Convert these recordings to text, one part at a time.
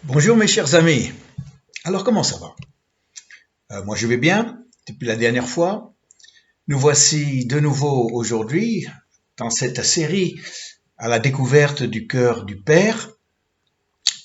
Bonjour mes chers amis. Alors comment ça va? Moi je vais bien depuis la dernière fois. Nous voici de nouveau aujourd'hui dans cette série à la découverte du cœur du Père.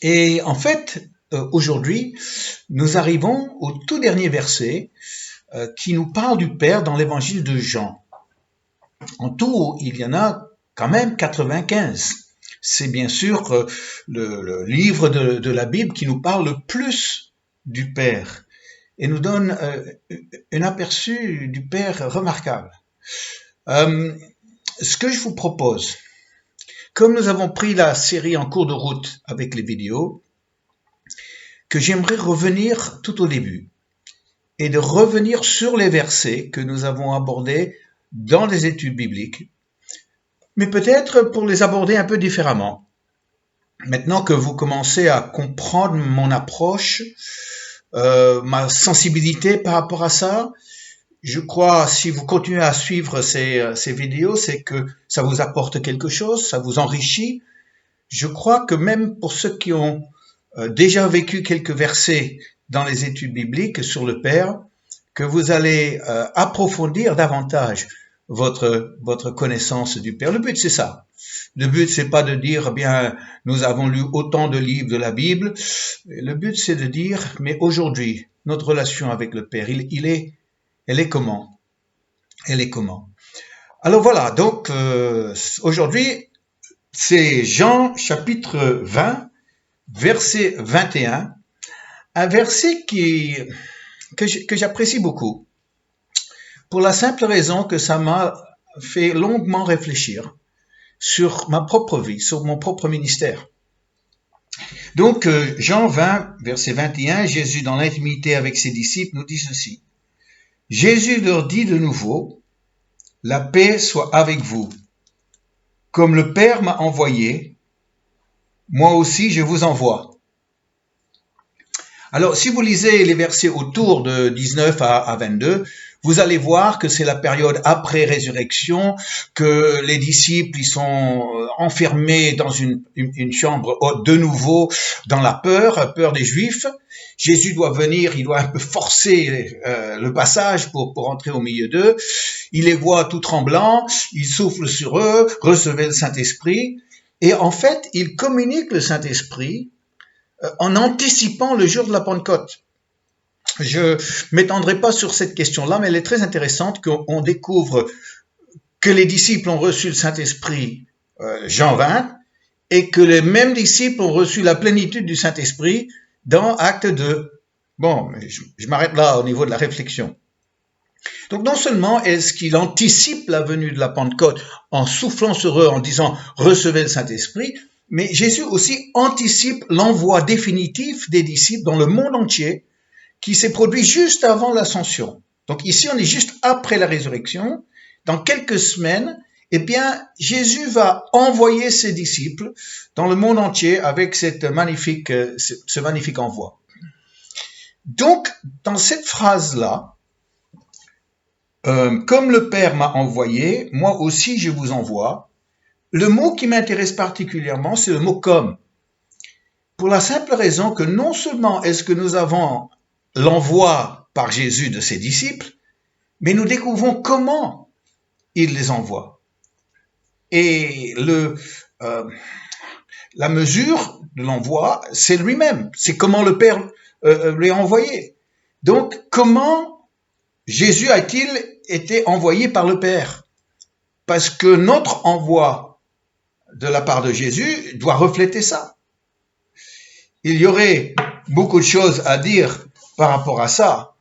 Et en fait, aujourd'hui, nous arrivons au tout dernier verset qui nous parle du Père dans l'évangile de Jean. En tout, il y en a quand même 95. C'est bien sûr le livre de la Bible qui nous parle le plus du Père et nous donne un aperçu du Père remarquable. Euh, Ce que je vous propose, comme nous avons pris la série en cours de route avec les vidéos, que j'aimerais revenir tout au début et de revenir sur les versets que nous avons abordés dans les études bibliques, mais peut-être pour les aborder un peu différemment. Maintenant que vous commencez à comprendre mon approche, ma sensibilité par rapport à ça, je crois, si vous continuez à suivre ces vidéos, c'est que ça vous apporte quelque chose, ça vous enrichit. Je crois que même pour ceux qui ont déjà vécu quelques versets dans les études bibliques sur le Père, que vous allez approfondir davantage votre connaissance du Père. Le but, c'est ça. Le but, c'est pas de dire, bien, nous avons lu autant de livres de la Bible. Le but, c'est de dire, mais aujourd'hui, notre relation avec le Père, elle est comment? Elle est comment? Alors voilà, donc aujourd'hui, c'est Jean chapitre 20, verset 21, un verset que j'apprécie beaucoup, pour la simple raison que ça m'a fait longuement réfléchir sur ma propre vie, sur mon propre ministère. Donc Jean 20, verset 21, Jésus dans l'intimité avec ses disciples nous dit ceci. Jésus leur dit de nouveau, la paix soit avec vous. Comme le Père m'a envoyé, moi aussi je vous envoie. Alors, si vous lisez les versets autour de 19 à 22, vous allez voir que c'est la période après résurrection, que les disciples ils sont enfermés dans une chambre haute de nouveau dans la peur des Juifs. Jésus doit venir, il doit un peu forcer le passage pour entrer au milieu d'eux. Il les voit tout tremblants, il souffle sur eux, recevez le Saint-Esprit. Et en fait, il communique le Saint-Esprit en anticipant le jour de la Pentecôte. Je m'étendrai pas sur cette question-là, mais elle est très intéressante qu'on découvre que les disciples ont reçu le Saint-Esprit, Jean 20, et que les mêmes disciples ont reçu la plénitude du Saint-Esprit dans Acte 2. Bon, je m'arrête là au niveau de la réflexion. Donc non seulement est-ce qu'il anticipe la venue de la Pentecôte en soufflant sur eux, en disant « recevez le Saint-Esprit », mais Jésus aussi anticipe l'envoi définitif des disciples dans le monde entier qui s'est produit juste avant l'ascension. Donc ici, on est juste après la résurrection. Dans quelques semaines, eh bien, Jésus va envoyer ses disciples dans le monde entier avec ce magnifique envoi. Donc, dans cette phrase-là, comme le Père m'a envoyé, moi aussi je vous envoie. Le mot qui m'intéresse particulièrement, c'est le mot comme. Pour la simple raison que non seulement est-ce que nous avons l'envoi par Jésus de ses disciples, mais nous découvrons comment il les envoie. Et la mesure de l'envoi, c'est lui-même. C'est comment le Père lui a envoyé. Donc, comment Jésus a-t-il été envoyé par le Père? Parce que notre envoi de la part de Jésus doit refléter ça. Il y aurait beaucoup de choses à dire par rapport à ça,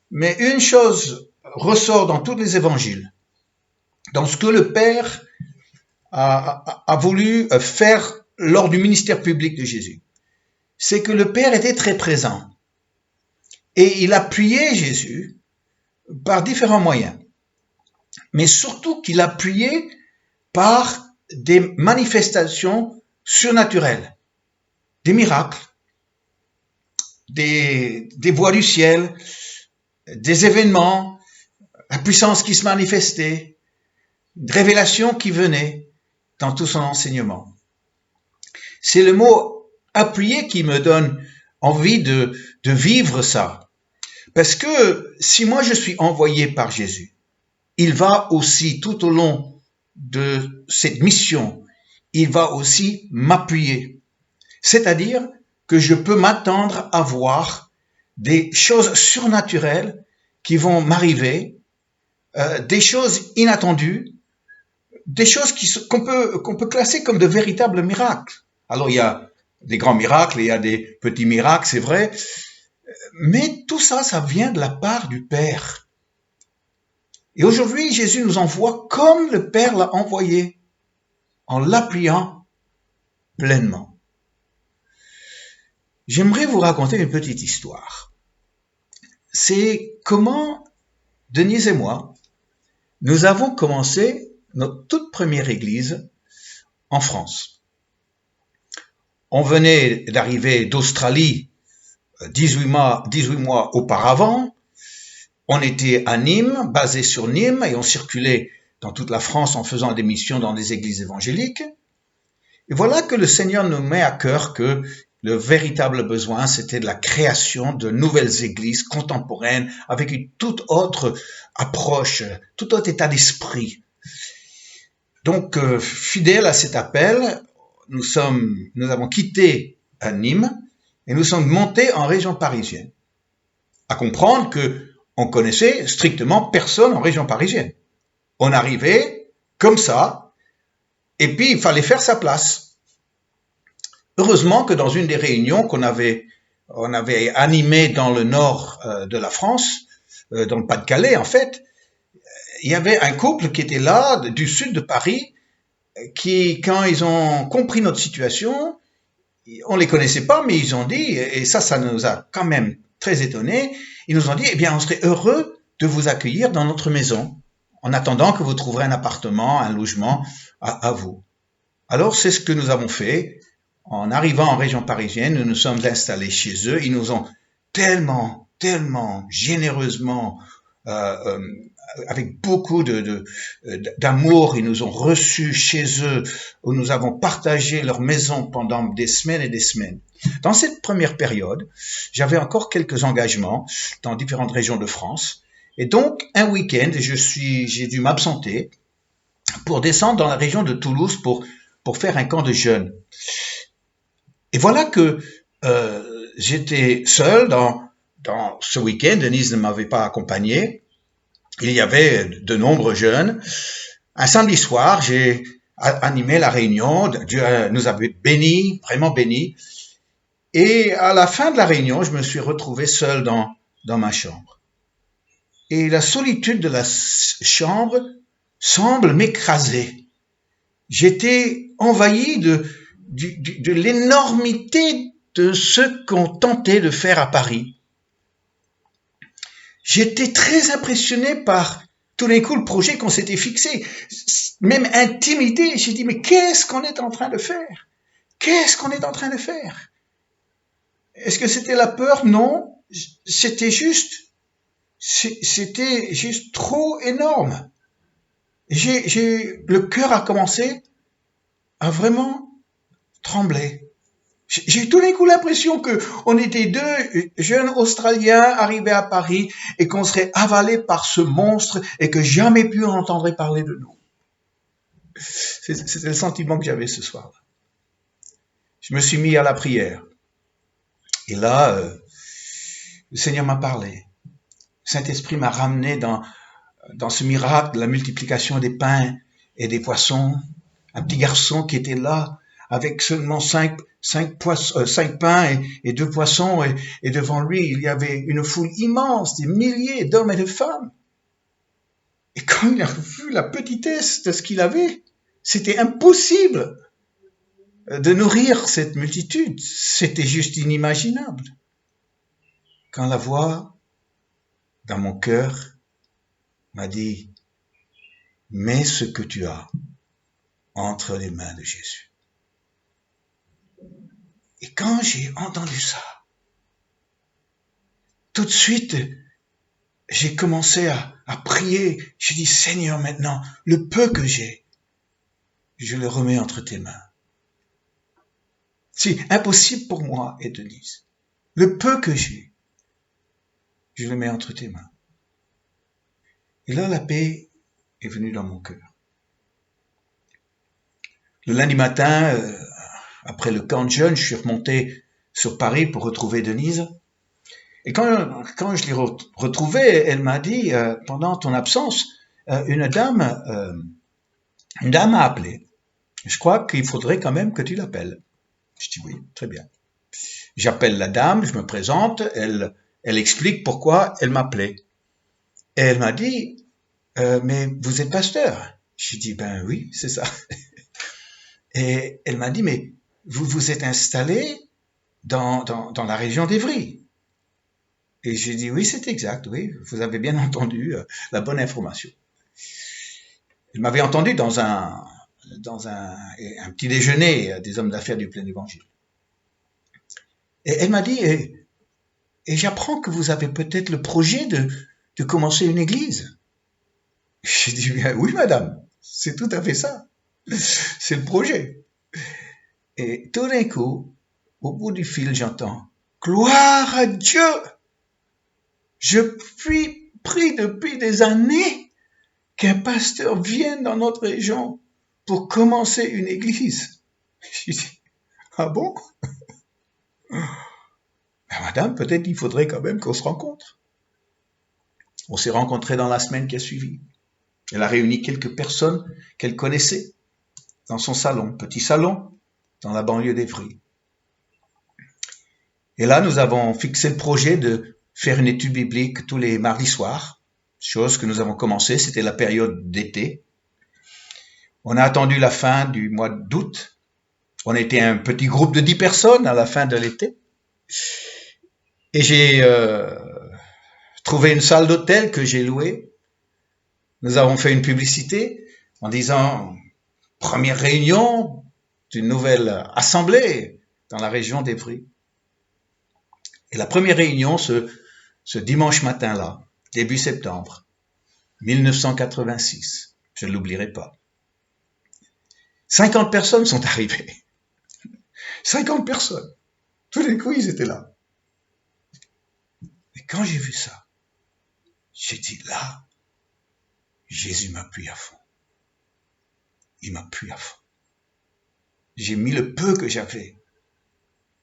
mais une chose ressort dans tous les évangiles, dans ce que le Père a voulu faire lors du ministère public de Jésus, c'est que le Père était très présent et il appuyait Jésus par différents moyens, mais surtout qu'il appuyait par des manifestations surnaturelles, des miracles, des voix du ciel, des événements, la puissance qui se manifestait, une révélation qui venait dans tout son enseignement. C'est le mot appuyé qui me donne envie de vivre ça. Parce que si moi je suis envoyé par Jésus, il va aussi tout au long de cette mission, il va aussi m'appuyer. C'est-à-dire que je peux m'attendre à voir des choses surnaturelles qui vont m'arriver, des choses inattendues, des choses qu'on peut classer comme de véritables miracles. Alors il y a des grands miracles, il y a des petits miracles, c'est vrai, mais tout ça, ça vient de la part du Père. Et aujourd'hui, Jésus nous envoie comme le Père l'a envoyé, en l'appuyant pleinement. J'aimerais vous raconter une petite histoire. C'est comment Denise et moi, nous avons commencé notre toute première église en France. On venait d'arriver d'Australie 18 mois auparavant. On était à Nîmes, basé sur Nîmes, et on circulait dans toute la France en faisant des missions dans des églises évangéliques. Et voilà que le Seigneur nous met à cœur que le véritable besoin, c'était de la création de nouvelles églises contemporaines avec une toute autre approche, tout autre état d'esprit. Donc, fidèle à cet appel, nous avons quitté Nîmes et nous sommes montés en région parisienne. À comprendre que on connaissait strictement personne en région parisienne. On arrivait comme ça, et puis il fallait faire sa place. Heureusement que dans une des réunions on avait animées dans le nord de la France, dans le Pas-de-Calais en fait, il y avait un couple qui était là, du sud de Paris, qui, quand ils ont compris notre situation, on les connaissait pas, mais ils ont dit, et ça nous a quand même très étonnés, ils nous ont dit, eh bien, on serait heureux de vous accueillir dans notre maison, en attendant que vous trouverez un appartement, un logement à vous. Alors, c'est ce que nous avons fait. En arrivant en région parisienne, nous nous sommes installés chez eux. Ils nous ont tellement généreusement, avec beaucoup d'amour, ils nous ont reçus chez eux, où nous avons partagé leur maison pendant des semaines et des semaines. Dans cette première période, j'avais encore quelques engagements dans différentes régions de France. Et donc, un week-end, j'ai dû m'absenter pour descendre dans la région de Toulouse pour faire un camp de jeunes. Et voilà que j'étais seul dans ce week-end. Denise ne m'avait pas accompagné. Il y avait de nombreux jeunes. Un samedi soir, j'ai animé la réunion. Dieu nous avait bénis, vraiment bénis. Et à la fin de la réunion, je me suis retrouvé seul dans ma chambre. Et la solitude de la chambre semble m'écraser. J'étais envahi de l'énormité de ce qu'on tentait de faire à Paris. J'étais très impressionné par tout d'un coup le projet qu'on s'était fixé, même intimidé. J'ai dit, mais qu'est-ce qu'on est en train de faire? Qu'est-ce qu'on est en train de faire? Est-ce que c'était la peur? Non, c'était juste trop énorme. Le cœur a commencé à vraiment trembler. J'ai tout d'un coup l'impression que on était deux jeunes Australiens arrivés à Paris et qu'on serait avalés par ce monstre et que jamais plus on entendrait parler de nous. C'était le sentiment que j'avais ce soir-là. Je me suis mis à la prière. Et là, le Seigneur m'a parlé. Le Saint-Esprit m'a ramené dans ce miracle de la multiplication des pains et des poissons. Un petit garçon qui était là avec seulement cinq pains et 2 poissons, et devant lui, il y avait une foule immense, des milliers d'hommes et de femmes. Et quand il a vu la petitesse de ce qu'il avait, c'était impossible de nourrir cette multitude. C'était juste inimaginable. Quand la voix dans mon cœur m'a dit, mets ce que tu as entre les mains de Jésus. Et quand j'ai entendu ça, tout de suite, j'ai commencé à prier. J'ai dit, Seigneur, maintenant, le peu que j'ai, je le remets entre tes mains. C'est impossible pour moi et Denise. Le peu que j'ai, je le mets entre tes mains. Et là, la paix est venue dans mon cœur. Le lundi matin, après le camp de jeunes, je suis remonté sur Paris pour retrouver Denise. Et quand je l'ai retrouvée, elle m'a dit, pendant ton absence, une dame m'a appelé. Je crois qu'il faudrait quand même que tu l'appelles. Je dis oui, très bien. J'appelle la dame, je me présente, elle explique pourquoi elle m'appelait. Et elle m'a dit, mais vous êtes pasteur? J'ai dit, ben oui, c'est ça. Et elle m'a dit, mais vous vous êtes installé dans la région d'Évry. Et j'ai dit, oui, c'est exact, oui, vous avez bien entendu la bonne information. Elle m'avait entendu dans un petit déjeuner des hommes d'affaires du plein évangile. Et elle m'a dit, et j'apprends que vous avez peut-être le projet de commencer une église. J'ai dit, oui, madame, c'est tout à fait ça. C'est le projet. Et tout d'un coup, au bout du fil, j'entends, gloire à Dieu! Je suis pris depuis des années qu'un pasteur vienne dans notre région pour commencer une église. J'ai dit, ah bon? Ben, madame, peut-être il faudrait quand même qu'on se rencontre. On s'est rencontrés dans la semaine qui a suivi. Elle a réuni quelques personnes qu'elle connaissait dans son salon, petit salon, dans la banlieue d'Évry. Et là, nous avons fixé le projet de faire une étude biblique tous les mardis soirs, chose que nous avons commencé, c'était la période d'été. On a attendu la fin du mois d'août. On était un petit groupe de 10 personnes à la fin de l'été. Et j'ai trouvé une salle d'hôtel que j'ai louée. Nous avons fait une publicité en disant première réunion d'une nouvelle assemblée dans la région d'Évry. Et la première réunion, ce dimanche matin-là, début septembre, 1986, je ne l'oublierai pas. 50 personnes sont arrivées. 50 personnes. Tous les coups, ils étaient là. Et quand j'ai vu ça, j'ai dit là, Jésus m'a pris à fond. Il m'a pris à fond. J'ai mis le peu que j'avais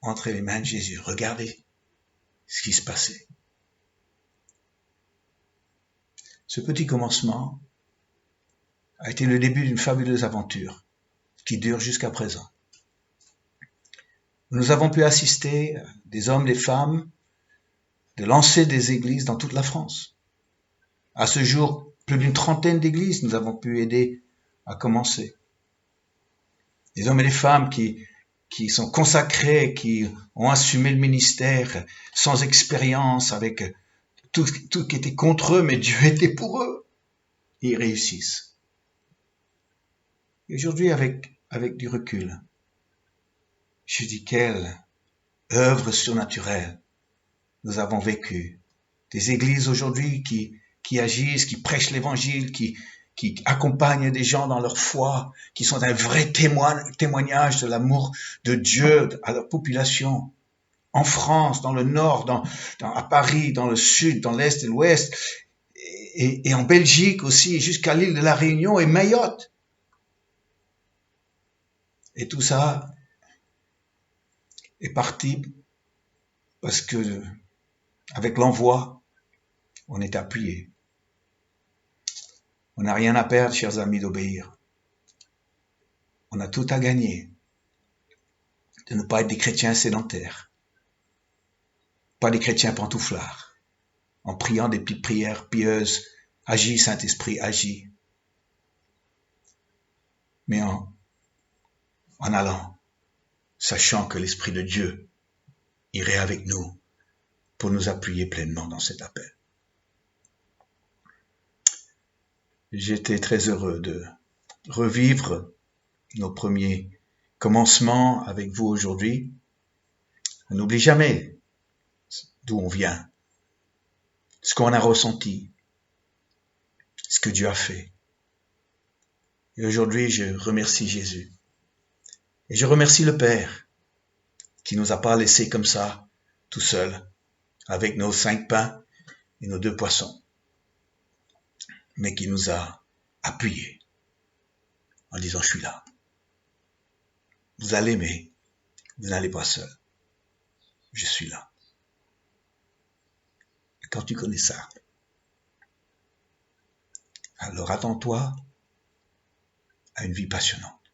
entre les mains de Jésus. Regardez ce qui se passait. Ce petit commencement a été le début d'une fabuleuse aventure qui dure jusqu'à présent. Nous avons pu assister des hommes, des femmes, de lancer des églises dans toute la France. À ce jour, plus d'une trentaine d'églises nous avons pu aider à commencer. Des hommes et des femmes qui sont consacrés, qui ont assumé le ministère sans expérience, avec tout qui était contre eux, mais Dieu était pour eux. Et ils réussissent. Et aujourd'hui, avec du recul, je dis quelle œuvre surnaturelle nous avons vécu. Des églises aujourd'hui qui agissent, qui prêchent l'évangile, qui accompagnent des gens dans leur foi, qui sont un vrai témoignage de l'amour de Dieu à leur population. En France, dans le nord, à Paris, dans le sud, dans l'est et l'ouest, et en Belgique aussi, jusqu'à l'île de la Réunion et Mayotte. Et tout ça est parti parce que, avec l'envoi, on est appuyé. On n'a rien à perdre, chers amis, d'obéir. On a tout à gagner de ne pas être des chrétiens sédentaires, pas des chrétiens pantouflards, en priant des petites prières pieuses, agis Saint-Esprit, agis, mais en allant, sachant que l'Esprit de Dieu irait avec nous pour nous appuyer pleinement dans cet appel. J'étais très heureux de revivre nos premiers commencements avec vous aujourd'hui. On n'oublie jamais d'où on vient, ce qu'on a ressenti, ce que Dieu a fait. Et aujourd'hui, je remercie Jésus. Et je remercie le Père qui nous a pas laissés comme ça, tout seuls, avec nos 5 pains et nos 2 poissons, mais qui nous a appuyés en disant, je suis là. Vous allez aimer, vous n'allez pas seul. Je suis là. Et quand tu connais ça, alors attends-toi à une vie passionnante.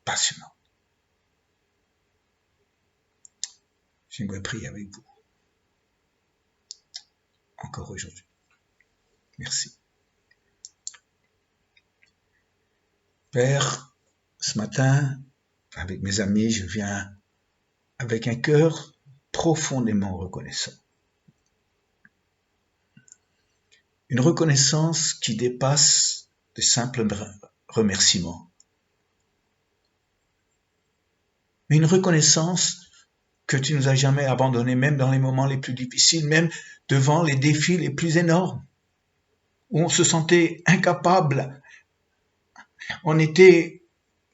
Passionnante. J'aimerais prier avec vous. Encore aujourd'hui. Merci. Père, ce matin, avec mes amis, je viens avec un cœur profondément reconnaissant. Une reconnaissance qui dépasse de simples remerciements. Mais une reconnaissance que tu nous as jamais abandonnés, même dans les moments les plus difficiles, même devant les défis les plus énormes, où on se sentait incapable, on était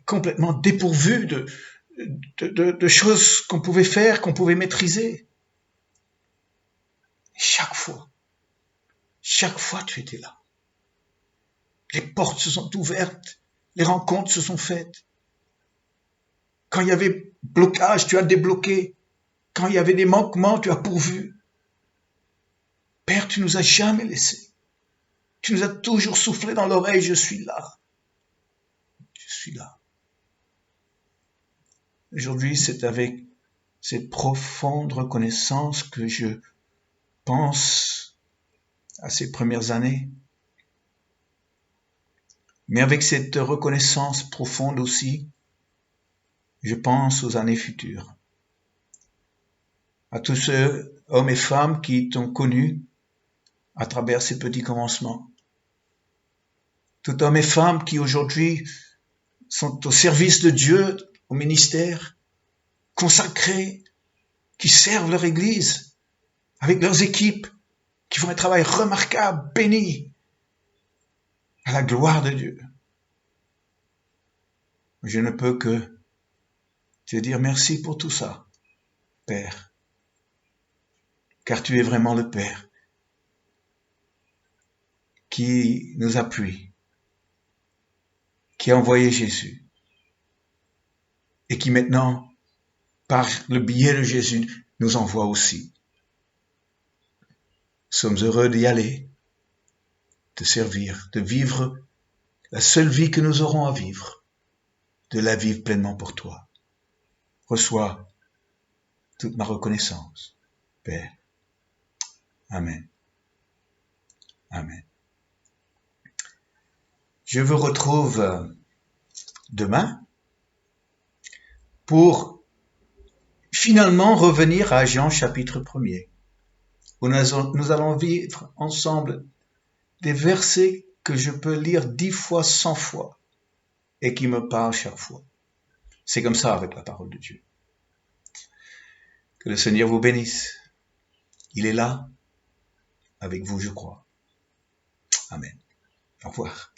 complètement dépourvu de choses qu'on pouvait faire, qu'on pouvait maîtriser. Chaque fois, tu étais là. Les portes se sont ouvertes, les rencontres se sont faites. Quand il y avait blocage, tu as débloqué. Quand il y avait des manquements, tu as pourvu. Père, tu nous as jamais laissés. Tu nous as toujours soufflé dans l'oreille, je suis là. Je suis là. Aujourd'hui, c'est avec cette profonde reconnaissance que je pense à ces premières années. Mais avec cette reconnaissance profonde aussi, je pense aux années futures. À tous ceux, hommes et femmes, qui t'ont connu à travers ces petits commencements. Tout homme et femme qui aujourd'hui sont au service de Dieu, au ministère, consacrés, qui servent leur Église, avec leurs équipes, qui font un travail remarquable, béni, à la gloire de Dieu. Je ne peux que te dire merci pour tout ça, Père, car tu es vraiment le Père qui nous appuie, qui a envoyé Jésus et qui maintenant, par le biais de Jésus, nous envoie aussi. Nous sommes heureux d'y aller, de servir, de vivre la seule vie que nous aurons à vivre, de la vivre pleinement pour toi. Reçois toute ma reconnaissance, Père. Amen. Amen. Je vous retrouve demain pour finalement revenir à Jean chapitre 1er, où nous allons vivre ensemble des versets que je peux lire 10 fois, 100 fois, et qui me parlent chaque fois. C'est comme ça avec la parole de Dieu. Que le Seigneur vous bénisse. Il est là, avec vous, je crois. Amen. Au revoir.